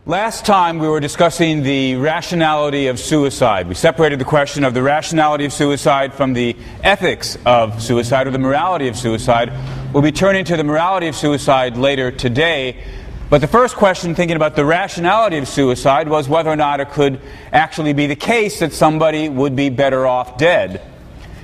Last time we were discussing the rationality of suicide. We separated the question of the rationality of suicide from the ethics of suicide or the morality of suicide. We'll be turning to the morality of suicide later today. But the first question, thinking about the rationality of suicide, was whether or not it could actually be the case that somebody would be better off dead.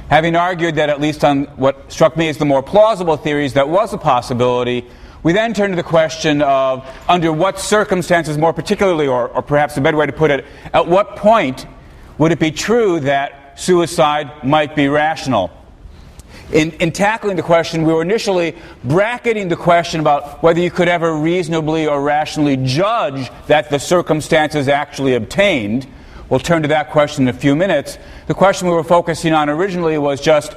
Having argued that, at least on what struck me as the more plausible theories, that was a possibility, we then turn to the question of under what circumstances, more particularly, or perhaps a better way to put it, at what point would it be true that suicide might be rational? In tackling the question, we were initially bracketing the question about whether you could ever reasonably or rationally judge that the circumstances actually obtained. We'll turn to that question in a few minutes. The question we were focusing on originally was just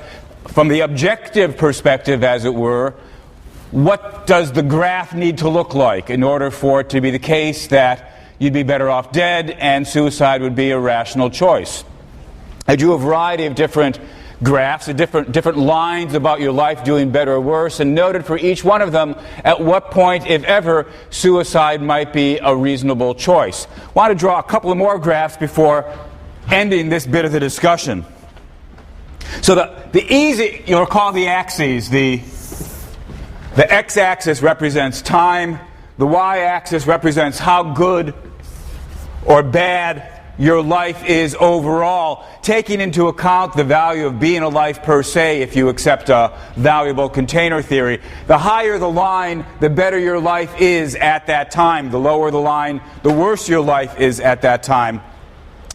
from the objective perspective, as it were, what does the graph need to look like in order for it to be the case that you'd be better off dead and suicide would be a rational choice? I drew a variety of different graphs, different lines about your life doing better or worse, and noted for each one of them at what point, if ever, suicide might be a reasonable choice. I want to draw a couple of more graphs before ending this bit of the discussion. So you'll recall the axes. The x-axis represents time. The y-axis represents how good or bad your life is overall, taking into account the value of being alive per se if you accept a valuable container theory. The higher the line, the better your life is at that time. The lower the line, the worse your life is at that time.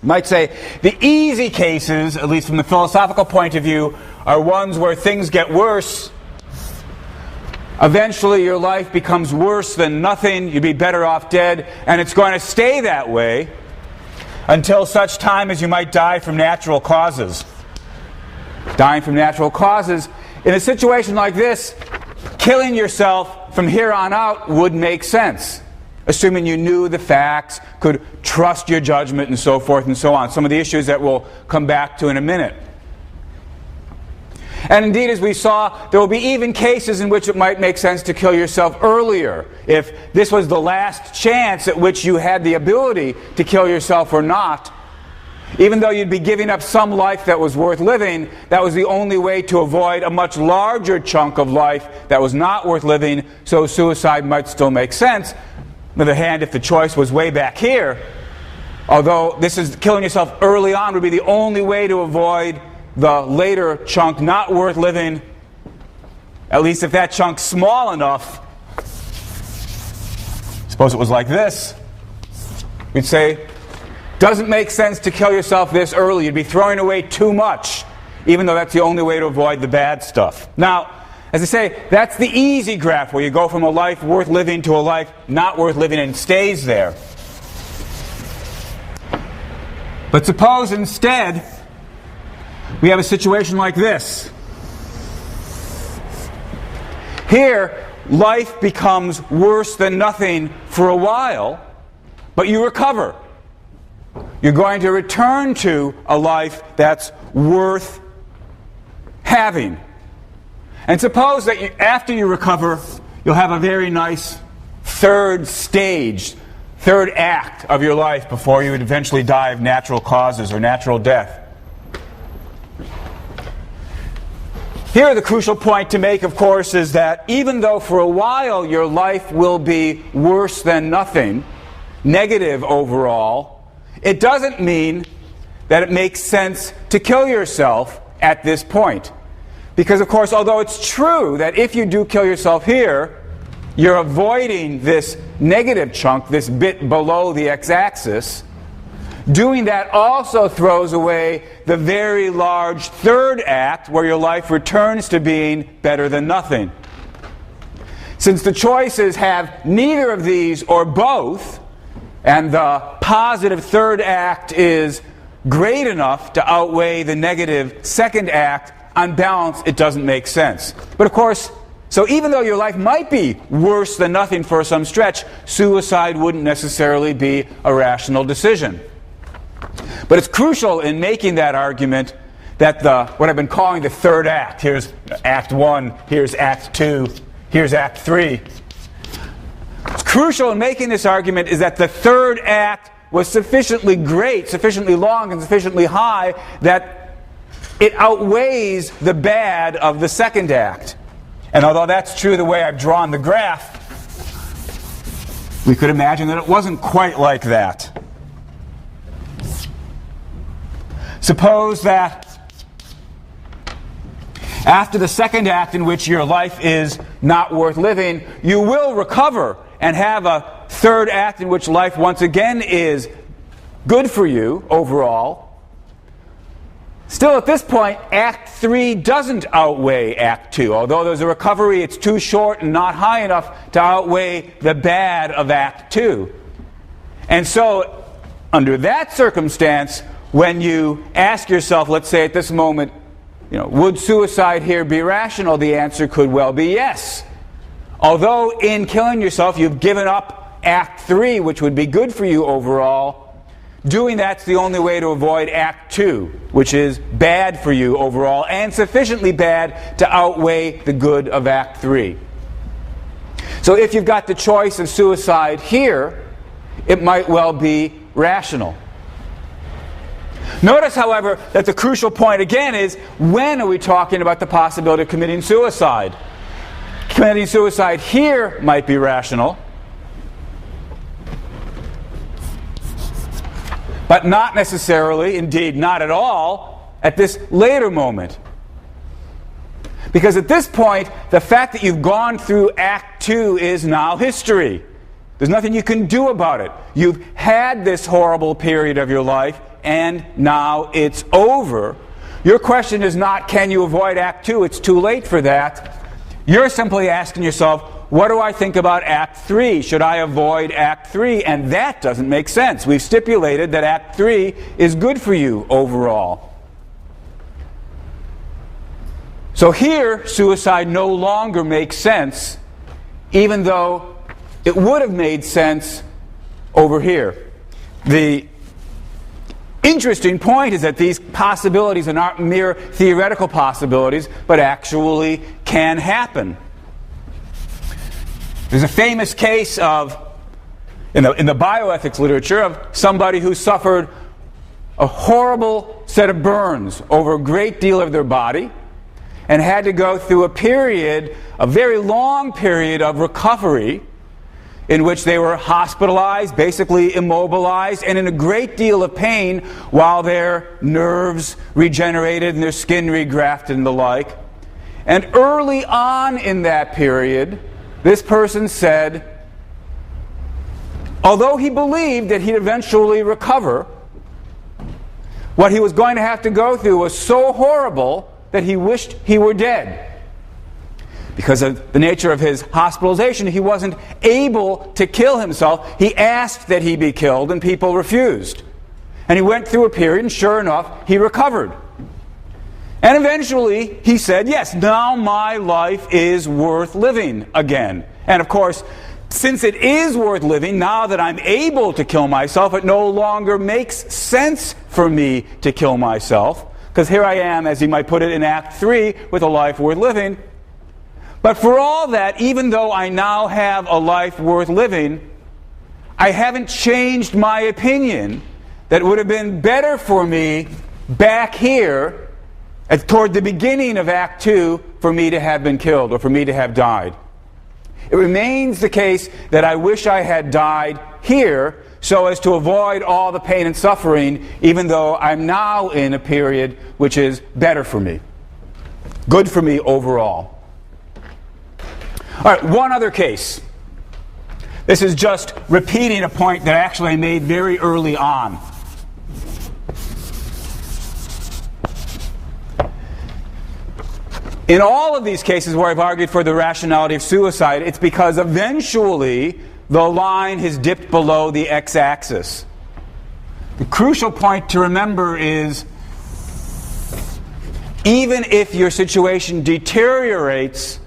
You might say the easy cases, at least from the philosophical point of view, are ones where things get worse. Eventually your life becomes worse than nothing. You'd be better off dead, and it's going to stay that way until such time as you might die from natural causes. Dying from natural causes. In a situation like this, killing yourself from here on out would make sense, assuming you knew the facts, could trust your judgment, and so forth and so on. Some of the issues that we'll come back to in a minute. And indeed, as we saw, there will be even cases in which it might make sense to kill yourself earlier. If this was the last chance at which you had the ability to kill yourself or not, even though you'd be giving up some life that was worth living, that was the only way to avoid a much larger chunk of life that was not worth living, so suicide might still make sense. On the other hand, if the choice was way back here, although killing yourself early on would be the only way to avoid the later chunk not worth living, at least if that chunk's small enough. Suppose it was like this. We'd say, doesn't make sense to kill yourself this early. You'd be throwing away too much, even though that's the only way to avoid the bad stuff. Now, as I say, that's the easy graph where you go from a life worth living to a life not worth living and it stays there. But suppose instead we have a situation like this. Here, life becomes worse than nothing for a while, but you recover. You're going to return to a life that's worth having. And suppose that after you recover, you'll have a very nice third act of your life before you would eventually die of natural causes or natural death. Here, the crucial point to make, of course, is that even though for a while your life will be worse than nothing, negative overall, it doesn't mean that it makes sense to kill yourself at this point. Because, of course, although it's true that if you do kill yourself here, you're avoiding this negative chunk, this bit below the x-axis, doing that also throws away the very large third act where your life returns to being better than nothing. Since the choices have neither of these or both, and the positive third act is great enough to outweigh the negative second act, on balance, it doesn't make sense. But of course, so even though your life might be worse than nothing for some stretch, suicide wouldn't necessarily be a rational decision. But it's crucial in making that argument that what I've been calling the third act, here's Act 1, here's Act 2, here's Act 3. It's crucial in making this argument is that the third act was sufficiently great, sufficiently long, and sufficiently high that it outweighs the bad of the second act. And although that's true the way I've drawn the graph, we could imagine that it wasn't quite like that. Suppose that after the second act, in which your life is not worth living, you will recover and have a third act in which life once again is good for you overall. Still, at this point, Act 3 doesn't outweigh Act 2. Although there's a recovery, it's too short and not high enough to outweigh the bad of Act 2. And so, under that circumstance, when you ask yourself, let's say at this moment, would suicide here be rational? The answer could well be yes. Although in killing yourself you've given up Act 3, which would be good for you overall, doing that's the only way to avoid Act 2, which is bad for you overall, and sufficiently bad to outweigh the good of Act 3. So if you've got the choice of suicide here, it might well be rational. Notice, however, that the crucial point again is, when are we talking about the possibility of committing suicide? Committing suicide here might be rational, but not necessarily, indeed not at all, at this later moment. Because at this point, the fact that you've gone through Act 2 is now history. There's nothing you can do about it. You've had this horrible period of your life, and now it's over. Your question is not, can you avoid Act 2? It's too late for that. You're simply asking yourself, what do I think about Act 3? Should I avoid Act 3? And that doesn't make sense. We've stipulated that Act 3 is good for you overall. So here, suicide no longer makes sense, even though it would have made sense over here. The interesting point is that these possibilities are not mere theoretical possibilities, but actually can happen. There's a famous case of, in the bioethics literature, of somebody who suffered a horrible set of burns over a great deal of their body and had to go through a very long period of recovery, in which they were hospitalized, basically immobilized, and in a great deal of pain while their nerves regenerated and their skin regrafted and the like. And early on in that period, this person said, although he believed that he'd eventually recover, what he was going to have to go through was so horrible that he wished he were dead. Because of the nature of his hospitalization, he wasn't able to kill himself. He asked that he be killed, and people refused. And he went through a period, and sure enough, he recovered. And eventually, he said, yes, now my life is worth living again. And of course, since it is worth living, now that I'm able to kill myself, it no longer makes sense for me to kill myself. Because here I am, as he might put it in Act 3, with a life worth living. But for all that, even though I now have a life worth living, I haven't changed my opinion that it would have been better for me back here, toward the beginning of Act 2, for me to have been killed or for me to have died. It remains the case that I wish I had died here so as to avoid all the pain and suffering, even though I'm now in a period which is better for me, good for me overall. All right, one other case. This is just repeating a point that actually I made very early on. In all of these cases where I've argued for the rationality of suicide, it's because eventually the line has dipped below the x-axis. The crucial point to remember is, even if your situation deteriorates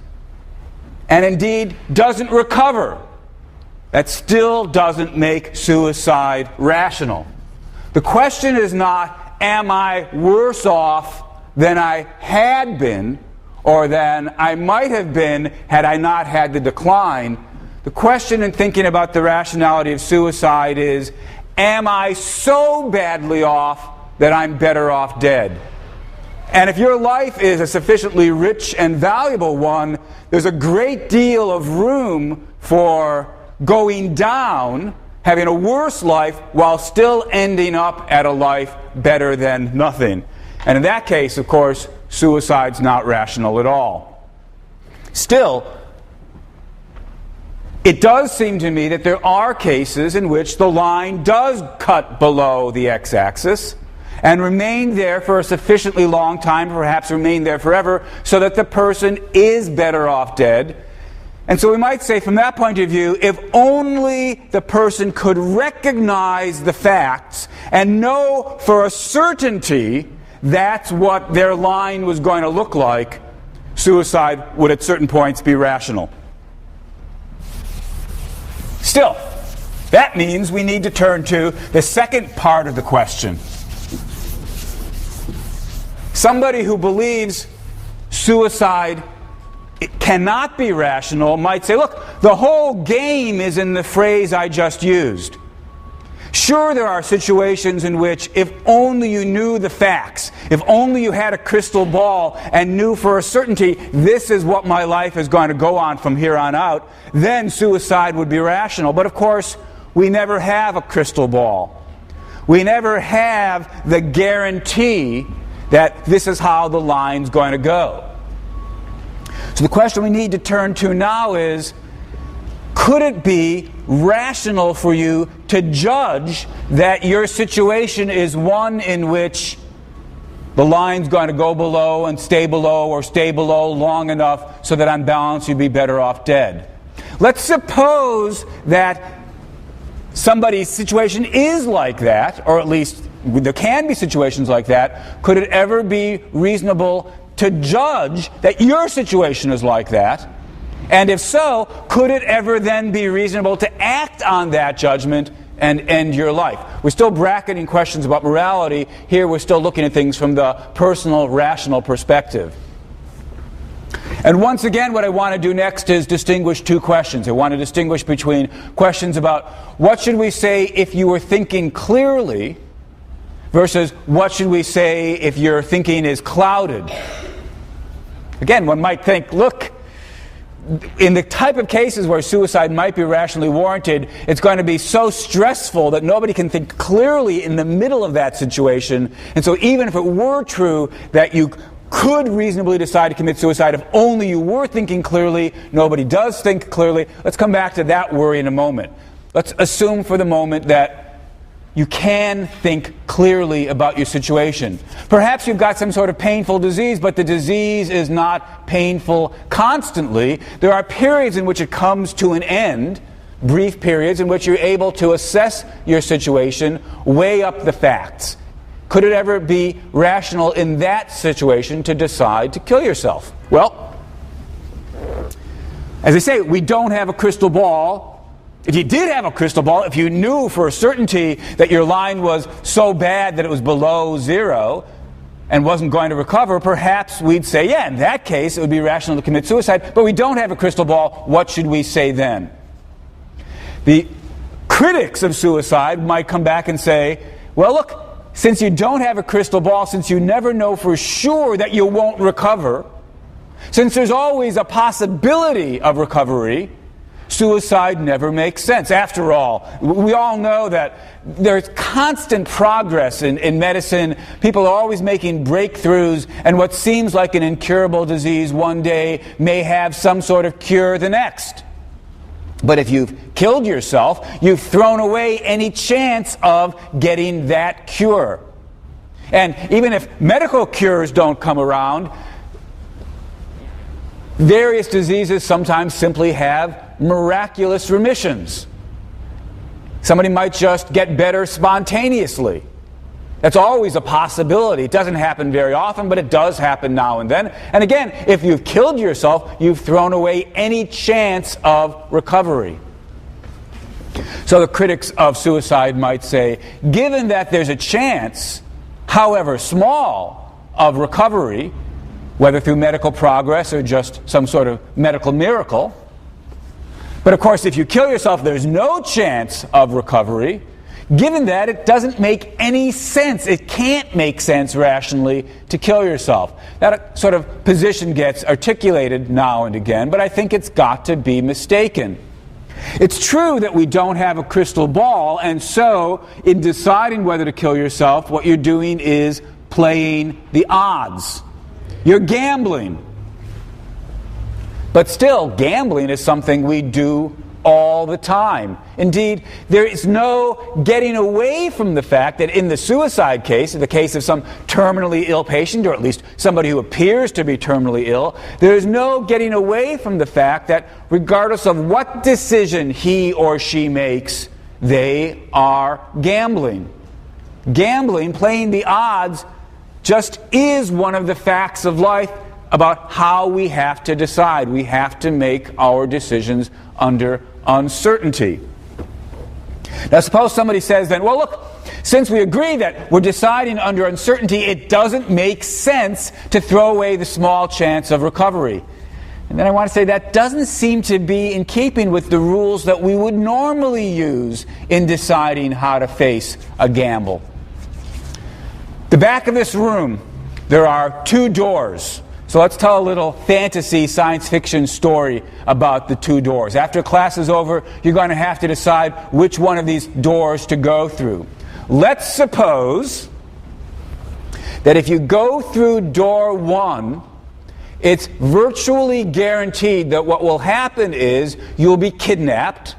and indeed doesn't recover, that still doesn't make suicide rational. The question is not, am I worse off than I had been or than I might have been had I not had the decline? The question in thinking about the rationality of suicide is, am I so badly off that I'm better off dead? And if your life is a sufficiently rich and valuable one, there's a great deal of room for going down, having a worse life, while still ending up at a life better than nothing. And in that case, of course, suicide's not rational at all. Still, it does seem to me that there are cases in which the line does cut below the x-axis and remain there for a sufficiently long time, perhaps remain there forever, so that the person is better off dead. And so we might say, from that point of view, if only the person could recognize the facts and know for a certainty that's what their line was going to look like, suicide would at certain points be rational. Still, that means we need to turn to the second part of the question. Somebody who believes suicide cannot be rational might say, look, the whole game is in the phrase I just used. Sure, there are situations in which if only you knew the facts, if only you had a crystal ball and knew for a certainty this is what my life is going to go on from here on out, then suicide would be rational. But of course, we never have a crystal ball. We never have the guarantee that this is how the line's going to go. So the question we need to turn to now is, could it be rational for you to judge that your situation is one in which the line's going to go below and stay below, or stay below long enough so that on balance you'd be better off dead? Let's suppose that somebody's situation is like that, or at least there can be situations like that. Could it ever be reasonable to judge that your situation is like that? And if so, could it ever then be reasonable to act on that judgment and end your life? We're still bracketing questions about morality. Here we're still looking at things from the personal, rational perspective. And once again, what I want to do next is distinguish two questions. I want to distinguish between questions about what should we say if you were thinking clearly versus what should we say if your thinking is clouded. Again, one might think, look, in the type of cases where suicide might be rationally warranted, it's going to be so stressful that nobody can think clearly in the middle of that situation. And so even if it were true that you could reasonably decide to commit suicide if only you were thinking clearly, nobody does think clearly. Let's come back to that worry in a moment. Let's assume for the moment that you can think clearly about your situation. Perhaps you've got some sort of painful disease, but the disease is not painful constantly. There are periods in which it comes to an end, brief periods in which you're able to assess your situation, weigh up the facts. Could it ever be rational in that situation to decide to kill yourself? Well, as I say, we don't have a crystal ball. If you did have a crystal ball, if you knew for a certainty that your line was so bad that it was below zero and wasn't going to recover, perhaps we'd say, yeah, in that case it would be rational to commit suicide. But we don't have a crystal ball. What should we say then? The critics of suicide might come back and say, well, look, since you don't have a crystal ball, since you never know for sure that you won't recover, since there's always a possibility of recovery, suicide never makes sense. After all, we all know that there's constant progress in medicine. People are always making breakthroughs, and what seems like an incurable disease one day may have some sort of cure the next. But if you've killed yourself, you've thrown away any chance of getting that cure. And even if medical cures don't come around, various diseases sometimes simply have miraculous remissions. Somebody might just get better spontaneously. That's always a possibility. It doesn't happen very often, but it does happen now and then. And again, if you've killed yourself, you've thrown away any chance of recovery. So the critics of suicide might say, given that there's a chance, however small, of recovery, whether through medical progress or just some sort of medical miracle, But of course, if you kill yourself, there's no chance of recovery. Given that, it doesn't make any sense. It can't make sense rationally to kill yourself. That sort of position gets articulated now and again, but I think it's got to be mistaken. It's true that we don't have a crystal ball, and so in deciding whether to kill yourself, what you're doing is playing the odds. You're gambling. But still, gambling is something we do all the time. Indeed, there is no getting away from the fact that in the suicide case, in the case of some terminally ill patient, or at least somebody who appears to be terminally ill, there is no getting away from the fact that regardless of what decision he or she makes, they are gambling. Gambling, playing the odds, just is one of the facts of life about how we have to decide. We have to make our decisions under uncertainty. Now suppose somebody says then, well look, since we agree that we're deciding under uncertainty, it doesn't make sense to throw away the small chance of recovery. And then I want to say that doesn't seem to be in keeping with the rules that we would normally use in deciding how to face a gamble. The back of this room, there are two doors. So let's tell a little fantasy science fiction story about the two doors. After class is over, you're going to have to decide which one of these doors to go through. Let's suppose that if you go through door 1, it's virtually guaranteed that what will happen is you'll be kidnapped,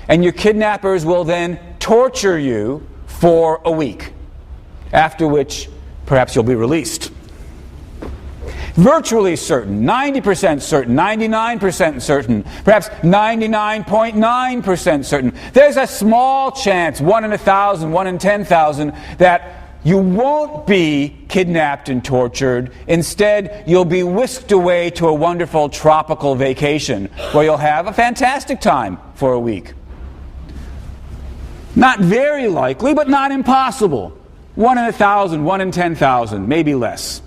and your kidnappers will then torture you for a week, after which perhaps you'll be released. Virtually certain, 90% certain, 99% certain, perhaps 99.9% certain. There's a small chance, 1 in 1,000, 1 in 10,000, that you won't be kidnapped and tortured. Instead, you'll be whisked away to a wonderful tropical vacation where you'll have a fantastic time for a week. Not very likely, but not impossible. 1 in 1,000, 1 in 10,000, maybe less.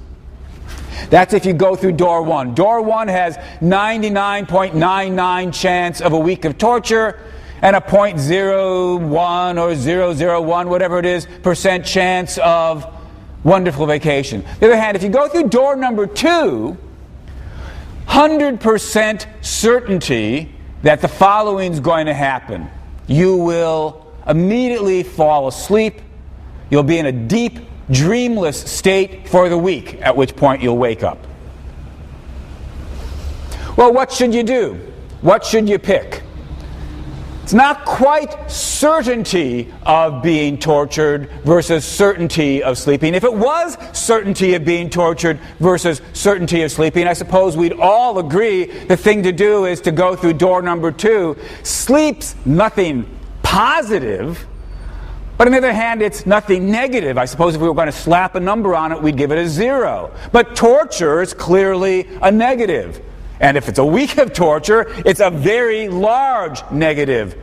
That's if you go through door 1. Door 1 has 99.99 chance of a week of torture and a 0.01 or 001, whatever it is, % chance of wonderful vacation. On the other hand, if you go through door number 2, 100% certainty that the following is going to happen. You will immediately fall asleep. You'll be in a deep, dreamless state for the week, at which point you'll wake up. Well, what should you do? What should you pick? It's not quite certainty of being tortured versus certainty of sleeping. If it was certainty of being tortured versus certainty of sleeping, I suppose we'd all agree the thing to do is to go through door number 2. Sleep's nothing positive, but on the other hand, it's nothing negative. I suppose if we were going to slap a number on it, we'd give it a 0. But torture is clearly a negative. And if it's a week of torture, it's a very large negative.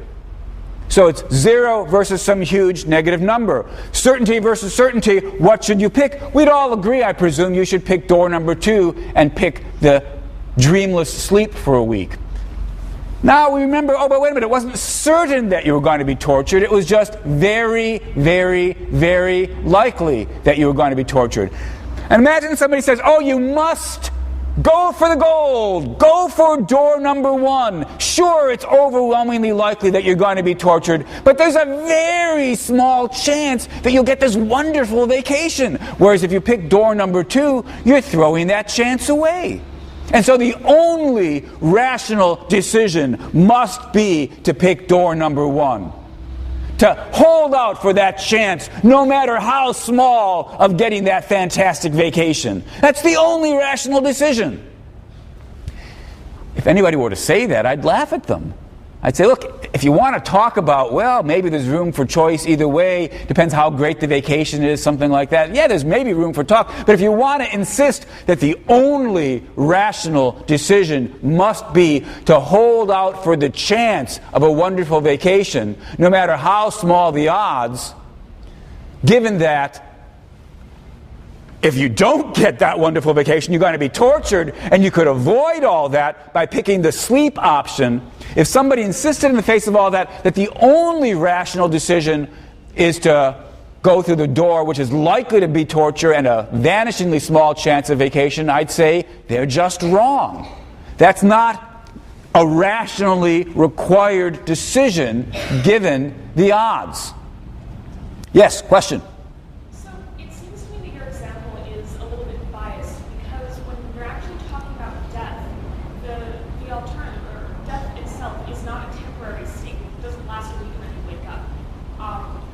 So it's 0 versus some huge negative number. Certainty versus certainty, what should you pick? We'd all agree, I presume, you should pick door number 2 and pick the dreamless sleep for a week. Now we remember, oh, but wait a minute, it wasn't certain that you were going to be tortured. It was just very, very, very likely that you were going to be tortured. And imagine somebody says, oh, you must go for the gold. Go for door number 1. Sure, it's overwhelmingly likely that you're going to be tortured, but there's a very small chance that you'll get this wonderful vacation. Whereas if you pick door number 2, you're throwing that chance away. And so the only rational decision must be to pick door number 1. To hold out for that chance, no matter how small, of getting that fantastic vacation. That's the only rational decision. If anybody were to say that, I'd laugh at them. I'd say, look, if you want to talk about, well, maybe there's room for choice either way, depends how great the vacation is, something like that. Yeah, there's maybe room for talk. But if you want to insist that the only rational decision must be to hold out for the chance of a wonderful vacation, no matter how small the odds, given that if you don't get that wonderful vacation, you're going to be tortured, and you could avoid all that by picking the sleep option. If somebody insisted in the face of all that, that the only rational decision is to go through the door, which is likely to be torture and a vanishingly small chance of vacation, I'd say they're just wrong. That's not a rationally required decision given the odds. Yes, question? So it seems to me that your example is a little bit biased, because when you're actually talking about death, the alternative, or death itself, is not a temporary state. It doesn't last a week and then you wake up.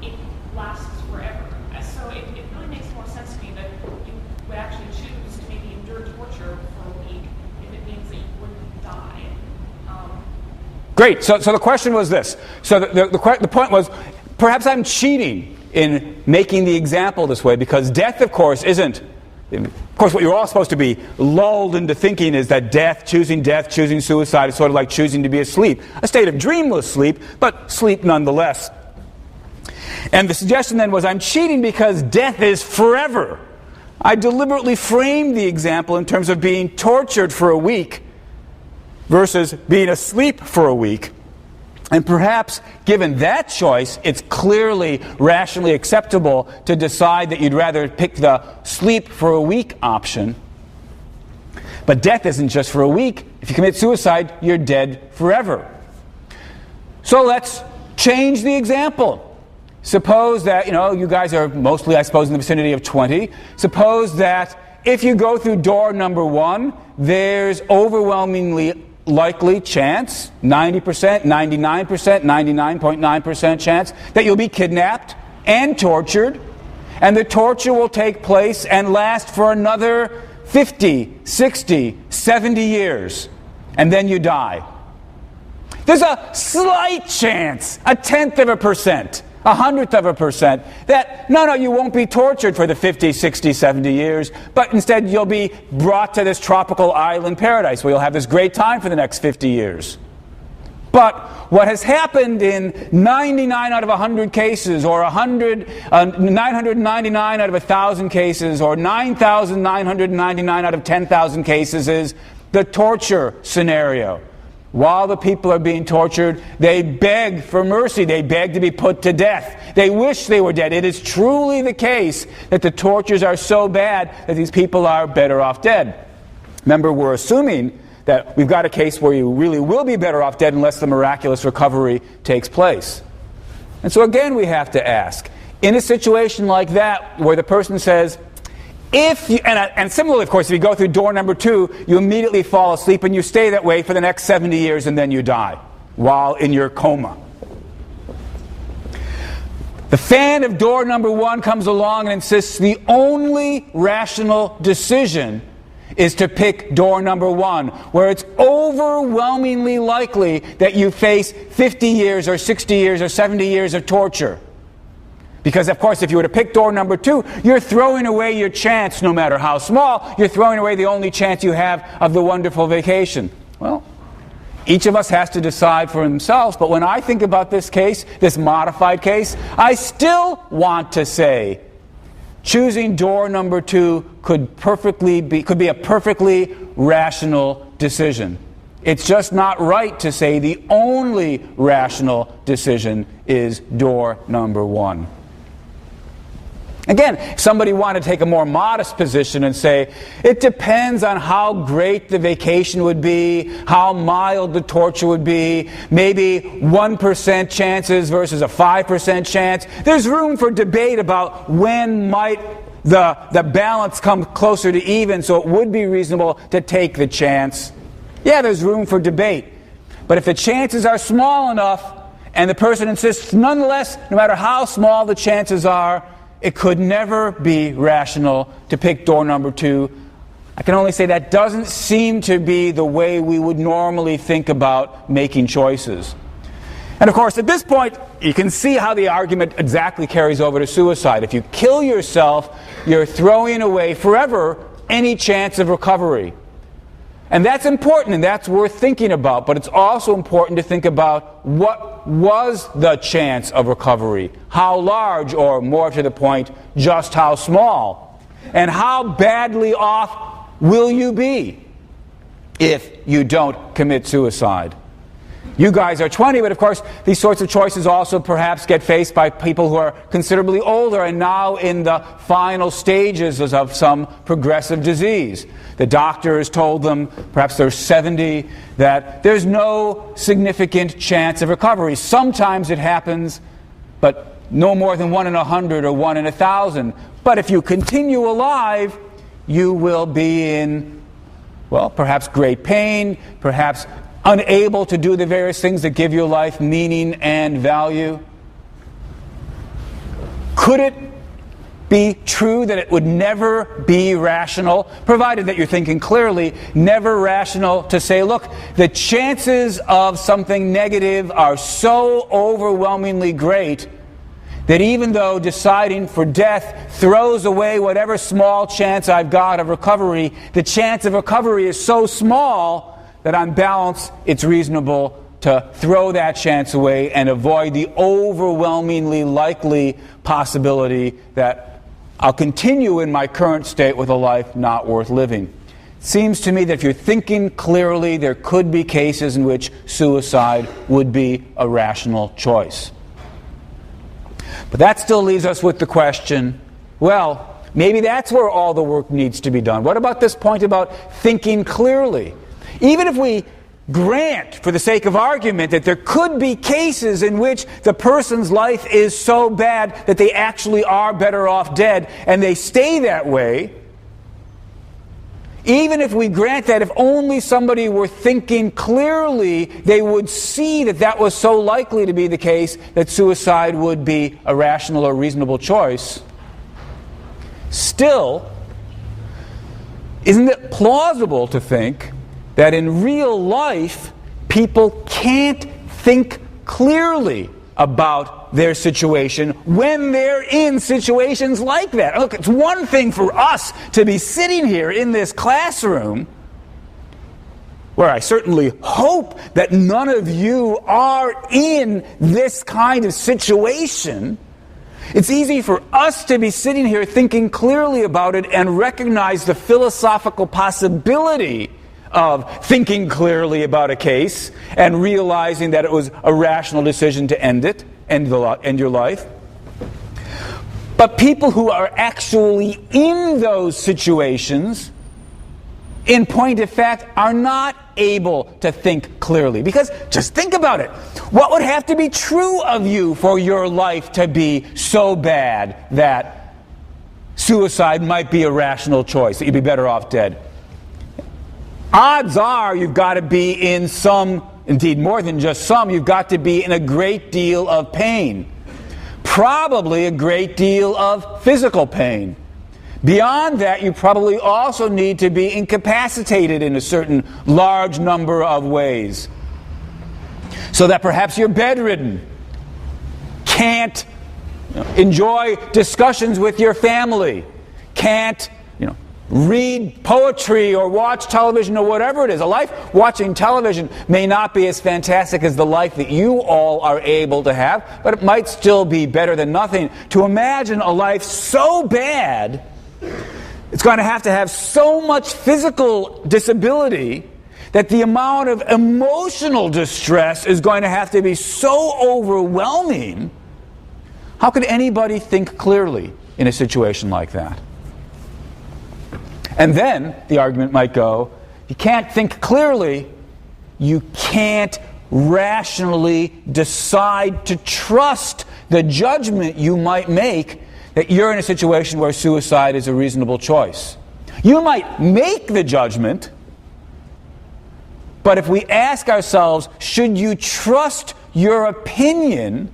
It lasts forever. So it really makes more sense to me that you would actually choose to maybe endure torture for a week if it means that you wouldn't die. Great. So the question was this. So the point was, perhaps I'm cheating in making the example this way, because death, of course, isn't... Of course, what you're all supposed to be lulled into thinking is that death, choosing suicide, is sort of like choosing to be asleep. A state of dreamless sleep, but sleep nonetheless. And the suggestion then was, I'm cheating because death is forever. I deliberately framed the example in terms of being tortured for a week versus being asleep for a week. And perhaps, given that choice, it's clearly rationally acceptable to decide that you'd rather pick the sleep for a week option. But death isn't just for a week. If you commit suicide, you're dead forever. So let's change the example. Suppose that, you guys are mostly, I suppose, in the vicinity of 20. Suppose that if you go through door number 1, there's overwhelmingly likely chance, 90%, 99%, 99.9% chance, that you'll be kidnapped and tortured, and the torture will take place and last for another 50, 60, 70 years, and then you die. There's a slight chance, 0.1%, 0.01%, that no, you won't be tortured for the 50, 60, 70 years, but instead you'll be brought to this tropical island paradise where you'll have this great time for the next 50 years. But what has happened in 99 out of 100 cases, or 999 out of 1,000 cases, or 9,999 out of 10,000 cases is the torture scenario. While the people are being tortured, they beg for mercy. They beg to be put to death. They wish they were dead. It is truly the case that the tortures are so bad that these people are better off dead. Remember, we're assuming that we've got a case where you really will be better off dead unless the miraculous recovery takes place. And so again, we have to ask, in a situation like that where the person says, and similarly, of course, if you go through door number 2, you immediately fall asleep and you stay that way for the next 70 years and then you die while in your coma. The fan of door number 1 comes along and insists the only rational decision is to pick door number 1, where it's overwhelmingly likely that you face 50 years or 60 years or 70 years of torture. Because, of course, if you were to pick door number 2, you're throwing away your chance, no matter how small. You're throwing away the only chance you have of the wonderful vacation. Well, each of us has to decide for themselves. But when I think about this case, this modified case, I still want to say choosing door number 2 could be a perfectly rational decision. It's just not right to say the only rational decision is door number 1. Again, if somebody wanted to take a more modest position and say, it depends on how great the vacation would be, how mild the torture would be, maybe 1% chances versus a 5% chance. There's room for debate about when might the balance come closer to even, so it would be reasonable to take the chance. Yeah, there's room for debate. But if the chances are small enough, and the person insists nonetheless, no matter how small the chances are, it could never be rational to pick door number 2. I can only say that doesn't seem to be the way we would normally think about making choices. And of course, at this point, you can see how the argument exactly carries over to suicide. If you kill yourself, you're throwing away forever any chance of recovery. And that's important, and that's worth thinking about. But it's also important to think about what was the chance of recovery. How large, or more to the point, just how small. And how badly off will you be if you don't commit suicide? You guys are 20, but of course these sorts of choices also perhaps get faced by people who are considerably older and now in the final stages of some progressive disease. The doctor has told them, perhaps they're 70, that there's no significant chance of recovery. Sometimes it happens, but no more than 1 in 100 or 1 in 1,000. But if you continue alive, you will be in, well, perhaps great pain, perhaps unable to do the various things that give your life meaning and value. Could it be true that it would never be rational, provided that you're thinking clearly, never rational to say, look, the chances of something negative are so overwhelmingly great that even though deciding for death throws away whatever small chance I've got of recovery, the chance of recovery is so small that on balance it's reasonable to throw that chance away and avoid the overwhelmingly likely possibility that I'll continue in my current state with a life not worth living. It seems to me that if you're thinking clearly, there could be cases in which suicide would be a rational choice. But that still leaves us with the question, well, maybe that's where all the work needs to be done. What about this point about thinking clearly? Even if we grant, for the sake of argument, that there could be cases in which the person's life is so bad that they actually are better off dead, and they stay that way, even if we grant that if only somebody were thinking clearly, they would see that that was so likely to be the case that suicide would be a rational or reasonable choice, still, isn't it plausible to think that in real life, people can't think clearly about their situation when they're in situations like that? Look, it's one thing for us to be sitting here in this classroom, where I certainly hope that none of you are in this kind of situation. It's easy for us to be sitting here thinking clearly about it and recognize the philosophical possibility of thinking clearly about a case and realizing that it was a rational decision to end your life. But people who are actually in those situations, in point of fact, are not able to think clearly. Because just think about it. What would have to be true of you for your life to be so bad that suicide might be a rational choice, that you'd be better off dead? Odds are you've got to be in some, indeed more than just some, you've got to be in a great deal of pain. Probably a great deal of physical pain. Beyond that, you probably also need to be incapacitated in a certain large number of ways. So that perhaps you're bedridden, can't enjoy discussions with your family, can't read poetry or watch television or whatever it is. A life watching television may not be as fantastic as the life that you all are able to have, but it might still be better than nothing. To imagine a life so bad, it's going to have so much physical disability that the amount of emotional distress is going to have to be so overwhelming. How could anybody think clearly in a situation like that? And then the argument might go, you can't think clearly, you can't rationally decide to trust the judgment you might make that you're in a situation where suicide is a reasonable choice. You might make the judgment, but if we ask ourselves, should you trust your opinion?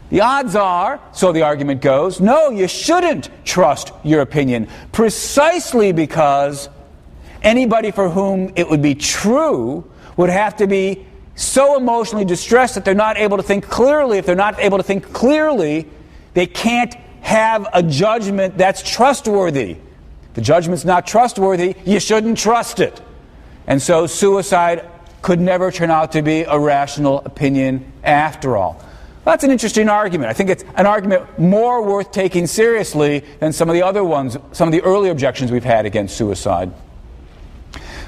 The odds are, so the argument goes, no, you shouldn't trust your opinion, precisely because anybody for whom it would be true would have to be so emotionally distressed that they're not able to think clearly. If they're not able to think clearly, they can't have a judgment that's trustworthy. If the judgment's not trustworthy, you shouldn't trust it. And so suicide could never turn out to be a rational opinion after all. That's an interesting argument. I think it's an argument more worth taking seriously than some of the other ones, some of the early objections we've had against suicide.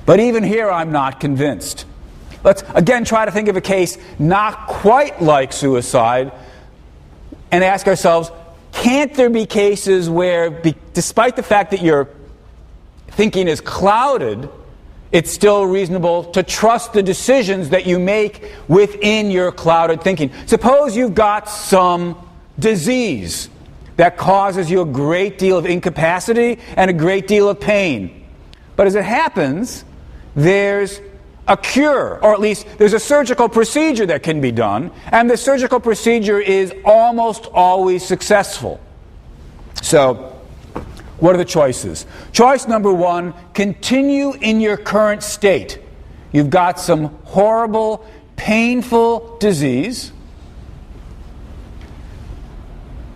But even here, I'm not convinced. Let's again try to think of a case not quite like suicide and ask ourselves, can't there be cases where, despite the fact that your thinking is clouded, it's still reasonable to trust the decisions that you make within your clouded thinking? Suppose you've got some disease that causes you a great deal of incapacity and a great deal of pain. But as it happens, there's a cure, or at least there's a surgical procedure that can be done, and the surgical procedure is almost always successful. So, what are the choices? Choice number one, continue in your current state. You've got some horrible, painful disease,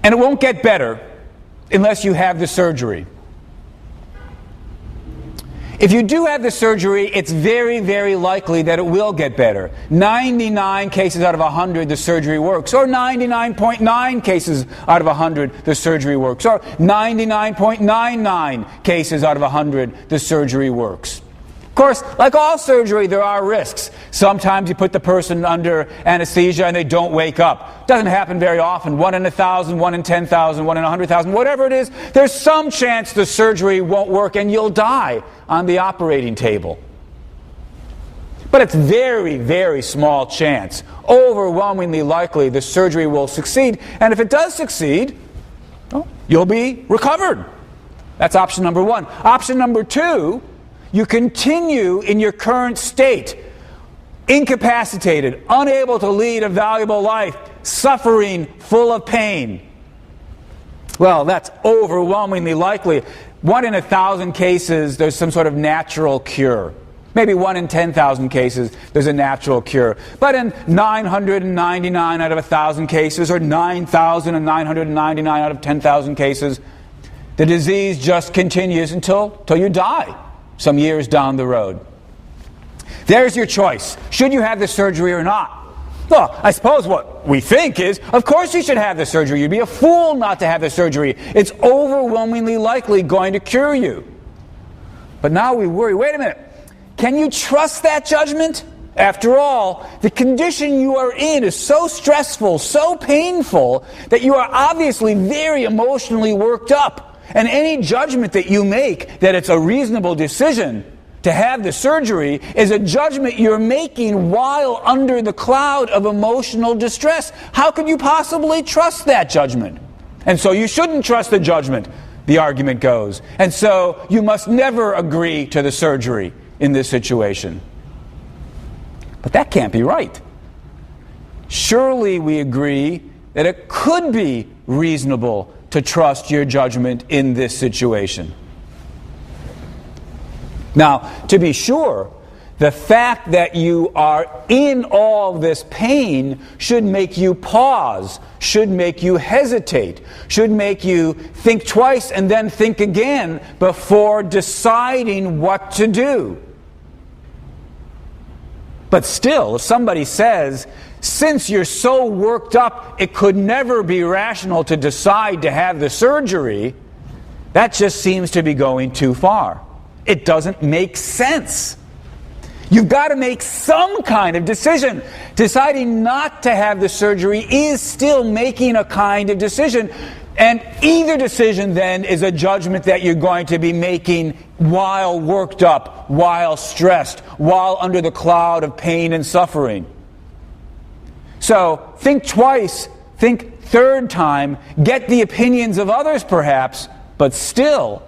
and it won't get better unless you have the surgery. If you do have the surgery, it's very, very likely that it will get better. 99 cases out of 100, the surgery works. Or 99.9 cases out of 100, the surgery works. Or 99.99 cases out of 100, the surgery works. Of course, like all surgery, there are risks. Sometimes you put the person under anesthesia and they don't wake up. Doesn't happen very often. 1 in 1,000, 1 in 10,000, 1 in 100,000, whatever it is, there's some chance the surgery won't work and you'll die on the operating table. But it's very, very small chance. Overwhelmingly likely the surgery will succeed. And if it does succeed, well, you'll be recovered. That's option number one. Option number two, you continue in your current state, incapacitated, unable to lead a valuable life, suffering, full of pain. Well, that's overwhelmingly likely. 1 in 1,000 cases, there's some sort of natural cure. Maybe 1 in 10,000 cases, there's a natural cure. But in 999 out of 1,000 cases, or 9,999 out of 10,000 cases, the disease just continues until you die some years down the road. There's your choice. Should you have the surgery or not? Well, I suppose what we think is, of course you should have the surgery. You'd be a fool not to have the surgery. It's overwhelmingly likely going to cure you. But now we worry, wait a minute, can you trust that judgment? After all, the condition you are in is so stressful, so painful, that you are obviously very emotionally worked up. And any judgment that you make that it's a reasonable decision to have the surgery is a judgment you're making while under the cloud of emotional distress. How could you possibly trust that judgment? And so you shouldn't trust the judgment, the argument goes. And so you must never agree to the surgery in this situation. But that can't be right. Surely we agree that it could be reasonable to trust your judgment in this situation. Now, to be sure, the fact that you are in all this pain should make you pause, should make you hesitate, should make you think twice and then think again before deciding what to do. But still, if somebody says, since you're so worked up, it could never be rational to decide to have the surgery, that just seems to be going too far. It doesn't make sense. You've got to make some kind of decision. Deciding not to have the surgery is still making a kind of decision. And either decision then is a judgment that you're going to be making while worked up, while stressed, while under the cloud of pain and suffering. So think twice, think third time, get the opinions of others perhaps, but still,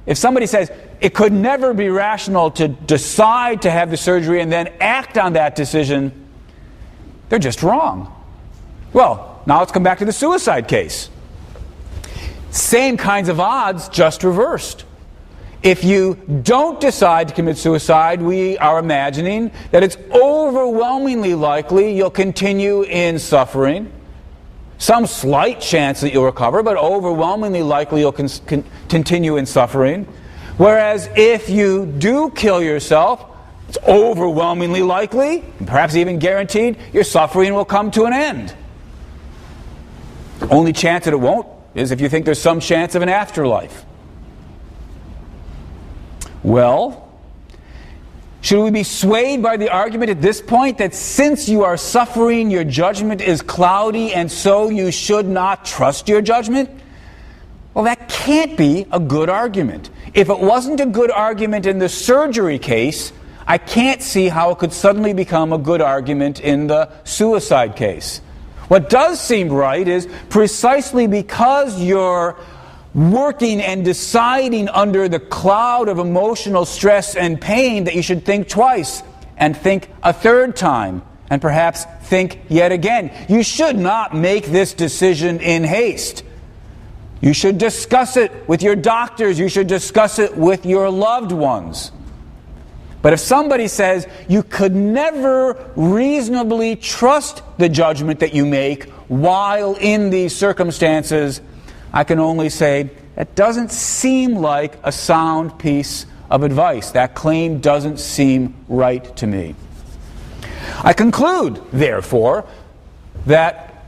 if somebody says it could never be rational to decide to have the surgery and then act on that decision, they're just wrong. Well, now let's come back to the suicide case. Same kinds of odds, just reversed. If you don't decide to commit suicide, we are imagining that it's overwhelmingly likely you'll continue in suffering. Some slight chance that you'll recover, but overwhelmingly likely you'll continue in suffering. Whereas if you do kill yourself, it's overwhelmingly likely, and perhaps even guaranteed, your suffering will come to an end. Only chance that it won't is if you think there's some chance of an afterlife. Well, should we be swayed by the argument at this point that since you are suffering, your judgment is cloudy, and so you should not trust your judgment? Well, that can't be a good argument. If it wasn't a good argument in the surgery case, I can't see how it could suddenly become a good argument in the suicide case. What does seem right is precisely because you're working and deciding under the cloud of emotional stress and pain that you should think twice and think a third time and perhaps think yet again. You should not make this decision in haste. You should discuss it with your doctors. You should discuss it with your loved ones. But if somebody says you could never reasonably trust the judgment that you make while in these circumstances, I can only say that doesn't seem like a sound piece of advice. That claim doesn't seem right to me. I conclude, therefore, that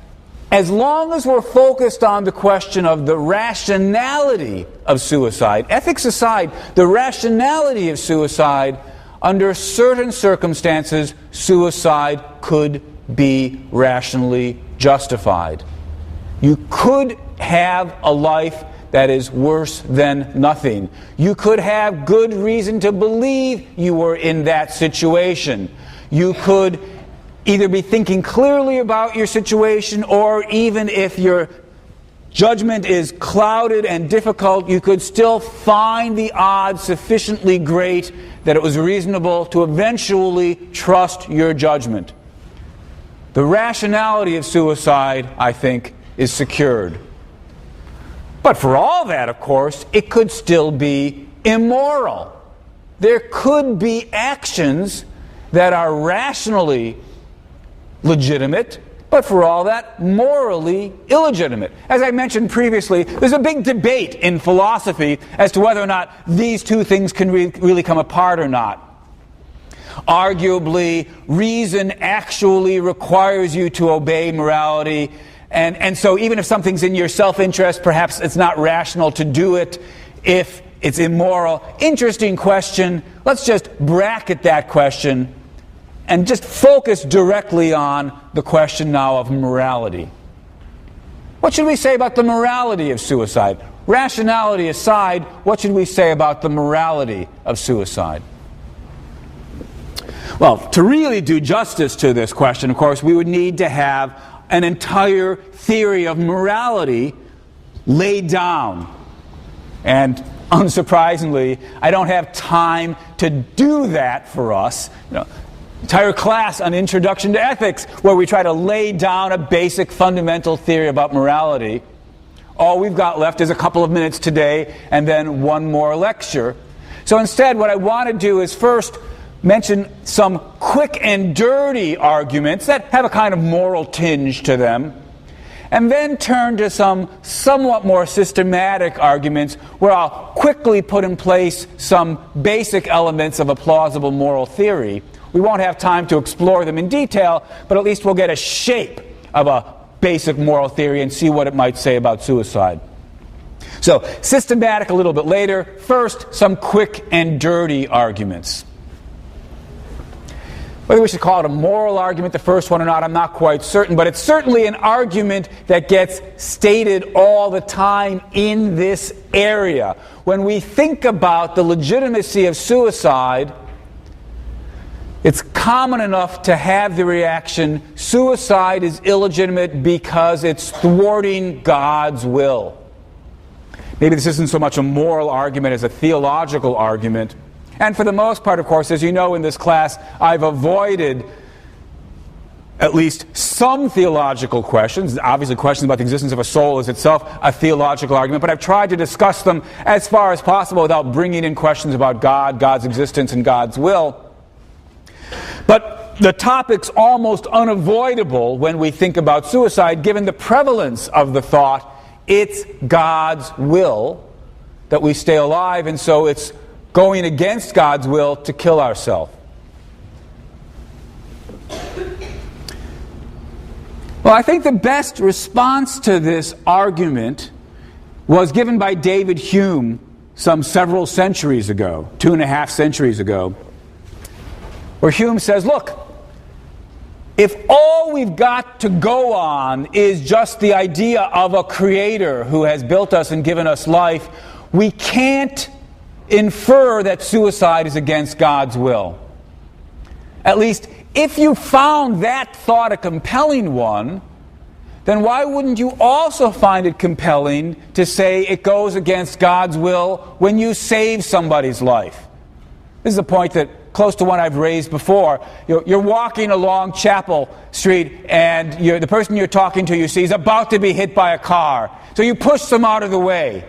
as long as we're focused on the question of the rationality of suicide, ethics aside, the rationality of suicide, under certain circumstances, suicide could be rationally justified. You could have a life that is worse than nothing. You could have good reason to believe you were in that situation. You could either be thinking clearly about your situation, or even if your judgment is clouded and difficult, you could still find the odds sufficiently great that it was reasonable to eventually trust your judgment. The rationality of suicide, I think, is secured. But for all that, of course, it could still be immoral. There could be actions that are rationally legitimate, but for all that, morally illegitimate. As I mentioned previously, there's a big debate in philosophy as to whether or not these two things can really come apart or not. Arguably, reason actually requires you to obey morality, and so even if something's in your self-interest, perhaps it's not rational to do it if it's immoral. Interesting question. Let's just bracket that question and just focus directly on the question now of morality. What should we say about the morality of suicide? Rationality aside, what should we say about the morality of suicide? Well, to really do justice to this question, of course, we would need to have an entire theory of morality laid down. And unsurprisingly, I don't have time to do that for us. Entire class on Introduction to Ethics, where we try to lay down a basic fundamental theory about morality. All we've got left is a couple of minutes today and then one more lecture. So instead, what I want to do is first mention some quick and dirty arguments that have a kind of moral tinge to them, and then turn to some somewhat more systematic arguments where I'll quickly put in place some basic elements of a plausible moral theory. We won't have time to explore them in detail, but at least we'll get a shape of a basic moral theory and see what it might say about suicide. So, systematic a little bit later. First, some quick and dirty arguments. Whether we should call it a moral argument, the first one or not, I'm not quite certain, but it's certainly an argument that gets stated all the time in this area. When we think about the legitimacy of suicide, it's common enough to have the reaction, suicide is illegitimate because it's thwarting God's will. Maybe this isn't so much a moral argument as a theological argument. And for the most part, of course, as you know in this class, I've avoided at least some theological questions. Obviously, questions about the existence of a soul is itself a theological argument, but I've tried to discuss them as far as possible without bringing in questions about God, God's existence, and God's will. But the topic's almost unavoidable when we think about suicide, given the prevalence of the thought, it's God's will that we stay alive, and so it's going against God's will to kill ourselves. Well, I think the best response to this argument was given by David Hume some several centuries ago, 2.5 centuries ago, where Hume says, look, if all we've got to go on is just the idea of a creator who has built us and given us life, we can't infer that suicide is against God's will. At least, if you found that thought a compelling one, then why wouldn't you also find it compelling to say it goes against God's will when you save somebody's life? This is a point that close to one I've raised before. You're walking along Chapel Street, and the person you're talking to, you see, is about to be hit by a car. So you push them out of the way.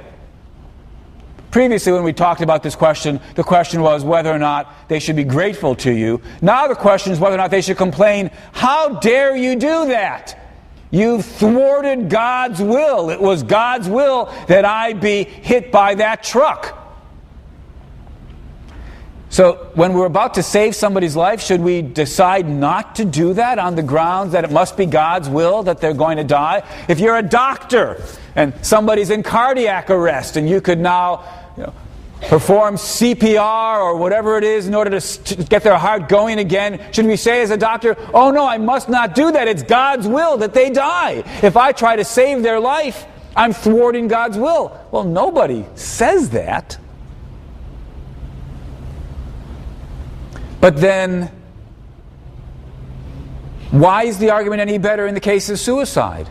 Previously, when we talked about this question, the question was whether or not they should be grateful to you. Now the question is whether or not they should complain, how dare you do that? You've thwarted God's will. It was God's will that I be hit by that truck. So when we're about to save somebody's life, should we decide not to do that on the grounds that it must be God's will that they're going to die? If you're a doctor and somebody's in cardiac arrest and you could now perform CPR or whatever it is in order to get their heart going again, should we say as a doctor, oh no, I must not do that. It's God's will that they die. If I try to save their life, I'm thwarting God's will. Well, nobody says that. But then, why is the argument any better in the case of suicide?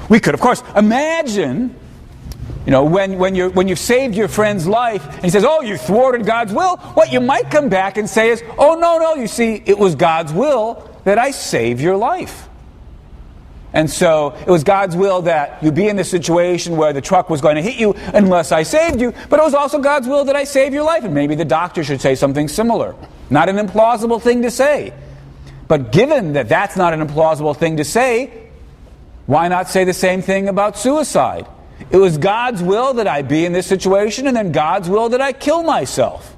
We could, of course, imagine, when you've saved your friend's life, and he says, oh, you thwarted God's will, what you might come back and say is, oh, no, you see, it was God's will that I save your life. And so, it was God's will that you be in this situation where the truck was going to hit you unless I saved you, but it was also God's will that I save your life. And maybe the doctor should say something similar. Not an implausible thing to say. But given that that's not an implausible thing to say, why not say the same thing about suicide? It was God's will that I be in this situation, and then God's will that I kill myself.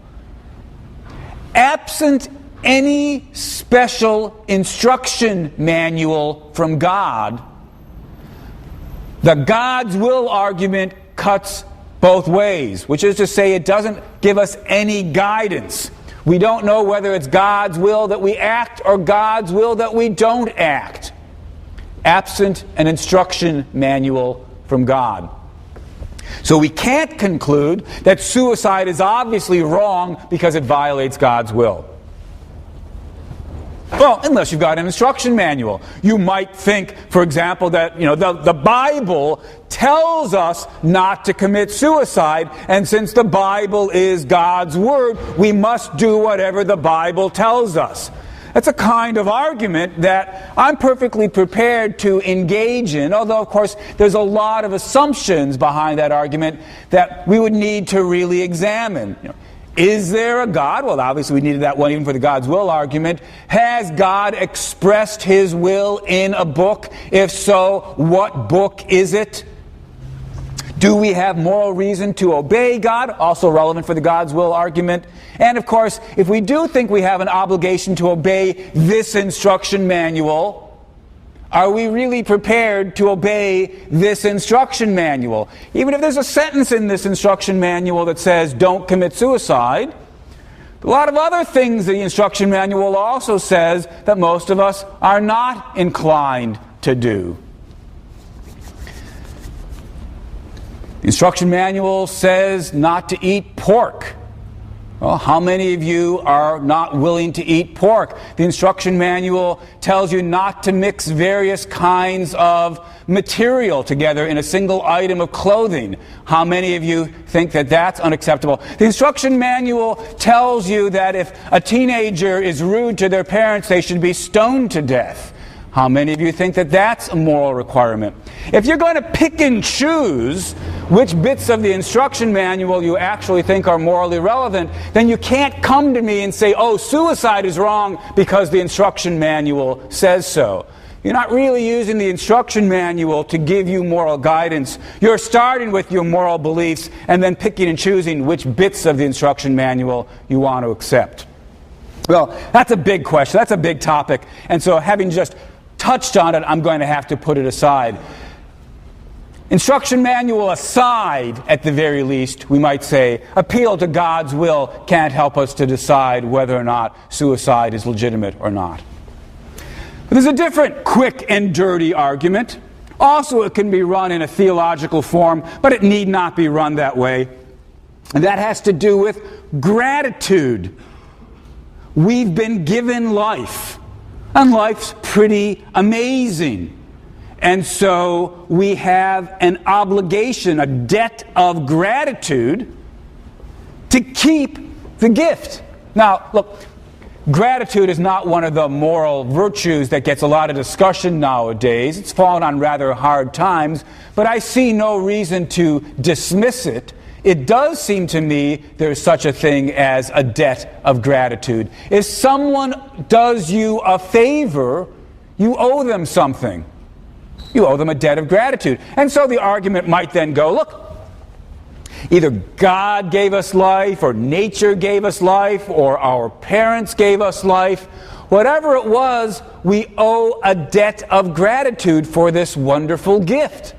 Absent any special instruction manual from God, the God's will argument cuts both ways, which is to say it doesn't give us any guidance. We don't know whether it's God's will that we act or God's will that we don't act, absent an instruction manual from God. So we can't conclude that suicide is obviously wrong because it violates God's will. Well, unless you've got an instruction manual. You might think, for example, that the Bible tells us not to commit suicide, and since the Bible is God's Word, we must do whatever the Bible tells us. That's a kind of argument that I'm perfectly prepared to engage in, although, of course, there's a lot of assumptions behind that argument that we would need to really examine. Is there a God? Well, obviously we needed that one even for the God's will argument. Has God expressed His will in a book? If so, what book is it? Do we have moral reason to obey God? Also relevant for the God's will argument. And of course, if we do think we have an obligation to obey this instruction manual, are we really prepared to obey this instruction manual? Even if there's a sentence in this instruction manual that says, don't commit suicide, a lot of other things the instruction manual also says that most of us are not inclined to do. The instruction manual says not to eat pork. Well, how many of you are not willing to eat pork? The instruction manual tells you not to mix various kinds of material together in a single item of clothing. How many of you think that that's unacceptable? The instruction manual tells you that if a teenager is rude to their parents, they should be stoned to death. How many of you think that that's a moral requirement? If you're going to pick and choose which bits of the instruction manual you actually think are morally relevant, then you can't come to me and say, oh, suicide is wrong because the instruction manual says so. You're not really using the instruction manual to give you moral guidance. You're starting with your moral beliefs and then picking and choosing which bits of the instruction manual you want to accept. Well, that's a big question. That's a big topic. And so having just touched on it, I'm going to have to put it aside. Instruction manual aside, at the very least, we might say, appeal to God's will can't help us to decide whether or not suicide is legitimate or not. But there's a different quick and dirty argument. Also, it can be run in a theological form, but it need not be run that way. And that has to do with gratitude. We've been given life, and life's pretty amazing. And so we have an obligation, a debt of gratitude to keep the gift. Now, look, gratitude is not one of the moral virtues that gets a lot of discussion nowadays. It's fallen on rather hard times, but I see no reason to dismiss it. It does seem to me there's such a thing as a debt of gratitude. If someone does you a favor, you owe them something. You owe them a debt of gratitude. And so the argument might then go, look, either God gave us life, or nature gave us life, or our parents gave us life. Whatever it was, we owe a debt of gratitude for this wonderful gift.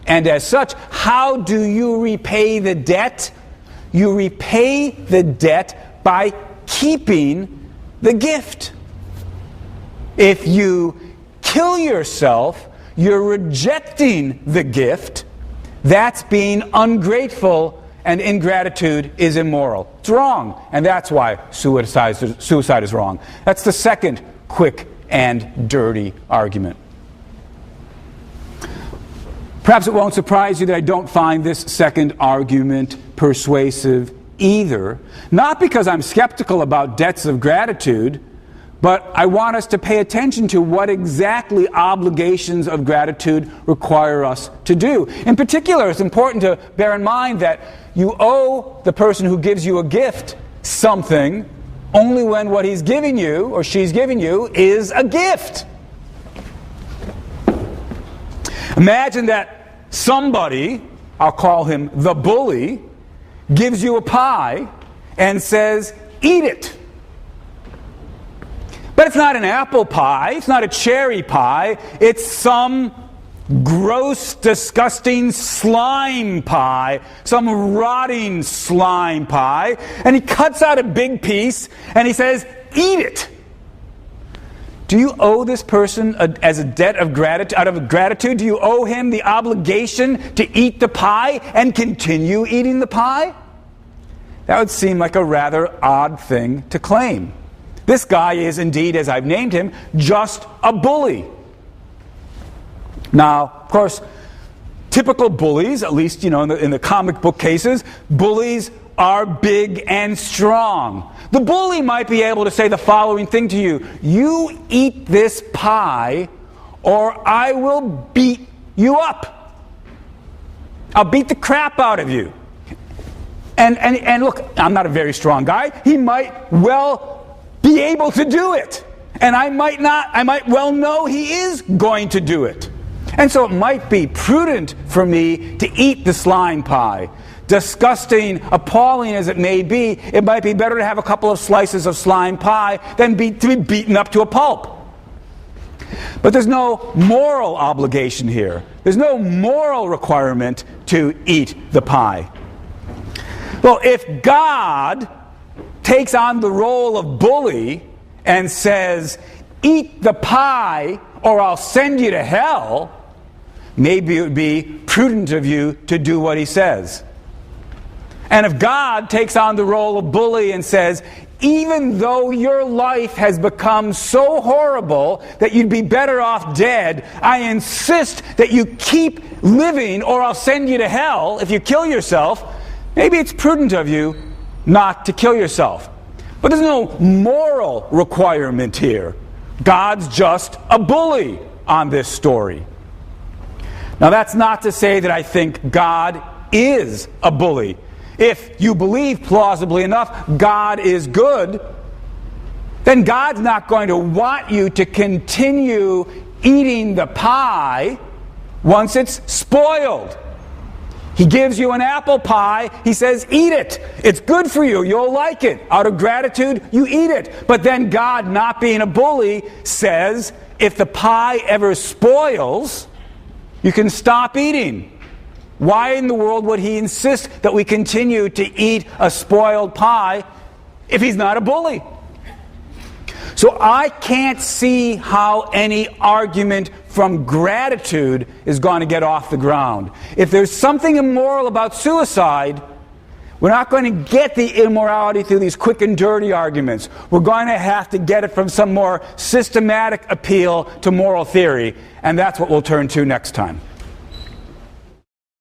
And as such, how do you repay the debt? You repay the debt by keeping the gift. If you kill yourself, you're rejecting the gift. That's being ungrateful, and ingratitude is immoral. It's wrong, and that's why suicide is wrong. That's the second quick and dirty argument. Perhaps it won't surprise you that I don't find this second argument persuasive either. Not because I'm skeptical about debts of gratitude, but I want us to pay attention to what exactly obligations of gratitude require us to do. In particular, it's important to bear in mind that you owe the person who gives you a gift something only when what he's giving you or she's giving you is a gift. Imagine that somebody, I'll call him the bully, gives you a pie and says, "Eat it." But it's not an apple pie, it's not a cherry pie, it's some gross, disgusting slime pie, some rotting slime pie, and he cuts out a big piece and he says, "Eat it." Do you owe this person as a debt of gratitude, out of gratitude? Do you owe him the obligation to eat the pie and continue eating the pie? That would seem like a rather odd thing to claim. This guy is indeed, as I've named him, just a bully. Now, of course, typical bullies, at least in the comic book cases, bullies are big and strong. The bully might be able to say the following thing to you: "You eat this pie, or I will beat you up. I'll beat the crap out of you." And look, I'm not a very strong guy. He might well be able to do it. And I might well know he is going to do it. And so it might be prudent for me to eat the slime pie. Disgusting, appalling as it may be, it might be better to have a couple of slices of slime pie than to be beaten up to a pulp. But there's no moral obligation here. There's no moral requirement to eat the pie. Well, if God takes on the role of bully and says, "Eat the pie or I'll send you to hell," maybe it would be prudent of you to do what he says. And if God takes on the role of bully and says, "Even though your life has become so horrible that you'd be better off dead, I insist that you keep living or I'll send you to hell if you kill yourself," maybe it's prudent of you not to kill yourself. But there's no moral requirement here. God's just a bully on this story. Now, that's not to say that I think God is a bully. If you believe plausibly enough God is good, then God's not going to want you to continue eating the pie once it's spoiled. He gives you an apple pie. He says, "Eat it. It's good for you. You'll like it." Out of gratitude, you eat it. But then God, not being a bully, says, if the pie ever spoils, you can stop eating. Why in the world would he insist that we continue to eat a spoiled pie if he's not a bully? So I can't see how any argument from gratitude is going to get off the ground. If there's something immoral about suicide, we're not going to get the immorality through these quick and dirty arguments. We're going to have to get it from some more systematic appeal to moral theory, and that's what we'll turn to next time.